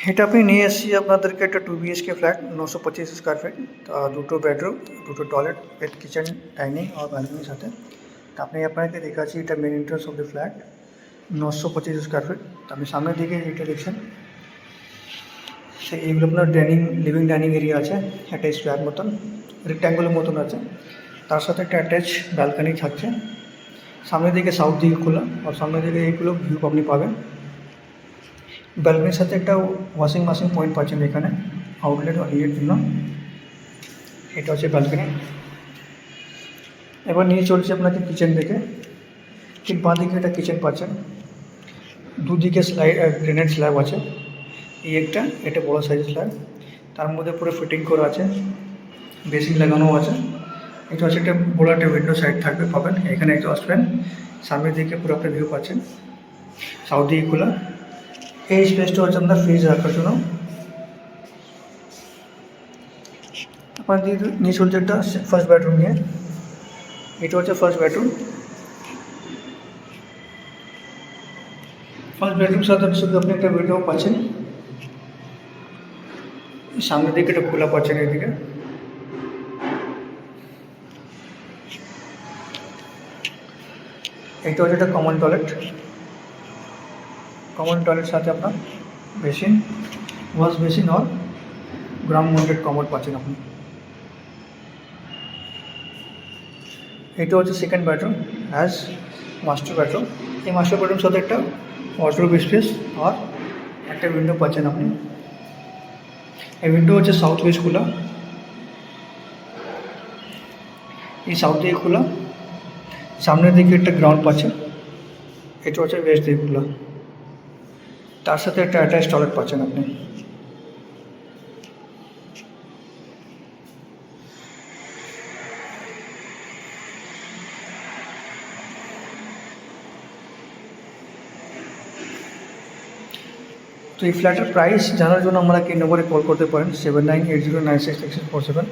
এটা আপনি নিয়ে এসেছি আপনাদেরকে একটা 2 BHK ফ্ল্যাট 925 স্কোয়ার ফিট, দুটো বেডরুম, দুটো টয়লেট, উইথ কিচেন, ডাইনিং আর ব্যালকনির সাথে। তো আপনি আপনাকে দেখাচ্ছি এটা main entrance of the flat, 925 square feet. তো আপনি সামনের দিকে এটা দেখছেন, সেই এইগুলো আপনার লিভিং ডাইনিং এরিয়া আছে, একটা স্কোয়ার মতন, রেক্ট্যাঙ্গুলার মতন আছে। তার সাথে একটা অ্যাটাচ ব্যালকনি থাকছে, সামনের দিকে সাউথ দিকে খোলা, আর সামনের দিকে এইগুলো ভিউ আপনি পাবেন। ব্যালকনির সাথে একটা ওয়াশিং মেশিন পয়েন্ট পাচ্ছেন এখানে, আউটলেট আর ইয়ের জন্য। এটা হচ্ছে ব্যালকনি। এবার নিয়ে চলছে আপনাকে কিচেন দিকে। ঠিক বাঁ দিকে একটা কিচেন পাচ্ছেন, দুদিকে গ্রেনাইট স্ল্যাব আছে, এই একটা, এটা বড়ো সাইজ স্ল্যাব, তার মধ্যে পুরো ফিটিং করা আছে, বেসিন লাগানো আছে। এটা হচ্ছে একটা বড়ো একটা উইন্ডো সাইড থাকবে পাবেন, এখানে একটু আসবেন, সামনের দিকে পুরো একটা ভিউ পাচ্ছেন, সাউথ দিকে খোলা। এই স্পেসটা হচ্ছে আপনার ফ্রিজ রাখার জন্য। আপনার নিয়ে চলছে একটা ফার্স্ট বেডরুম নিয়ে, এটা হচ্ছে ফার্স্ট বেডরুম। ফার্স্ট বেডরুম সাথে শুধু আপনি একটা উইন্ডো পাচ্ছেন, সামনের দিকে একটা খোলা পাচ্ছেন এইদিকে। এইটা হচ্ছে একটা কমন টয়লেট, কমন টয়লেট সাথে আপনার বেসিন, ওয়াশ বেসিন আর গ্রাউন্ড মাউন্টেড কমোড পাচ্ছেন আপনি। এটা হচ্ছে second bedroom as master bedroom. এই মাস্টার বেডরুম সাথে একটা ওয়ার্ডরোব স্পেস আর একটা উইন্ডো পাচ্ছেন আপনি। এই উইন্ডো হচ্ছে সাউথ ওয়েস্ট খোলা, এই সাউথ দিকে খোলা, সামনের দিকে একটা গ্রাউন্ড পাচ্ছেন, এটা হচ্ছে ওয়েস্ট দিকে খোলা, তার সাথে একটা অ্যাটাচ টয়লেট পাচ্ছেন আপনি। তো এই ফ্ল্যাটের প্রাইস জানার জন্য আমরা এই নম্বরে কল করতে পারেন, 7980966647।